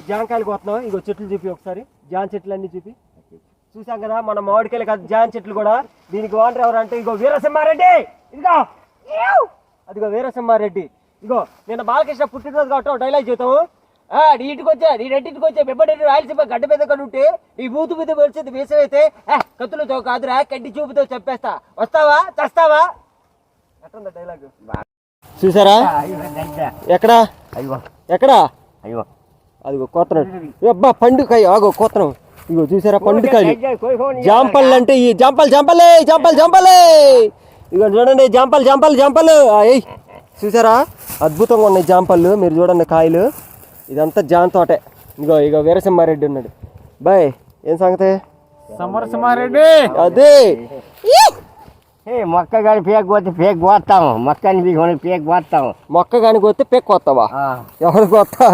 జాంకాయలు కోస్తున్నాం. ఇగో చెట్లు చూపి ఒకసారి, జాన్ చెట్లు అన్ని చూపి. చూసాం కదా మన మామిడికాయలు కాదు జాన్ చెట్లు కూడా. దీనికి ఓనర్ ఎవరు అంటే ఇగో వీరసింహారెడ్డి. ఇదిగో అదిగో వీరసింహారెడ్డి. ఇగో నేను బాలకృష్ణ పుట్టినరోజు కాబట్టి డైలాగ్ చెబుతాము. నీ ఇంటికి వచ్చా, నీ ఇంటికి వచ్చా బెబ్బడి రాయలసీమ గడ్డ మీద కూడా ఉంటే నీ బూతు మీద వచ్చింది వేసమైతే కత్తులతో కాదురా కంటి చూపుతో చెప్పేస్తా, వస్తావా చస్తావా అట్లా డైలాగ్. చూసారా ఎక్కడా ఎక్కడా అయ్యో అదిగో కోతనాడు అబ్బా పండుకాయ ఆగో కోతనం. ఇగో చూసారా పండుకాయలు జాంపళ్ళు అంటే ఈ జంపలే ఇగో చూడండి జంపలు చూసారా అద్భుతంగా ఉన్నాయి జాంపళ్ళు. మీరు చూడండి కాయలు, ఇదంతా జాన్ తోటే. ఇగో వీరసింహారెడ్డి ఉన్నాడు. బాయ్ ఏం సంగతి సమరసింహారెడ్డి అదే మొక్క కానీ పేక్ పోతే పేక్ పోతాము, మొక్కని పేక్ పోతాము. మొక్క కానీ పోతే పేక్ పోతావా? ఎవరు పోతా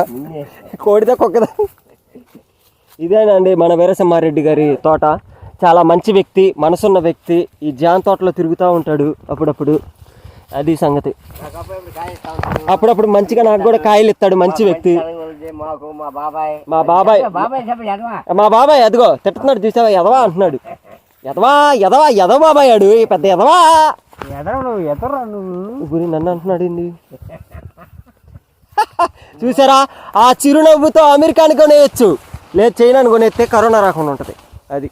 కోడిదా కుక్కదా? ఇదేనండి మన వీరసింహారెడ్డి గారి తోట. చాలా మంచి వ్యక్తి, మనసున్న వ్యక్తి. ఈ జాన్ తోటలో తిరుగుతూ ఉంటాడు అప్పుడప్పుడు. అది సంగతి. అప్పుడప్పుడు మంచిగా నాకు కూడా కాయలు ఇస్తాడు. మంచి వ్యక్తి మా బాబాయ్. అదిగో తిట్టున్నాడు చూసావా, ఎదవా అంటున్నాడు. ఎదవా బాబాయ్ ఆడు పెద్ద ఎదవా. గురి నన్ను అంటున్నాడు ఏంది? చూసారా ఆ చిరునవ్వుతో అమెరికాని కొనేయచ్చు, లేదు చైనాని కొనేస్తే కరోనా రాకుండా ఉంటుంది. అది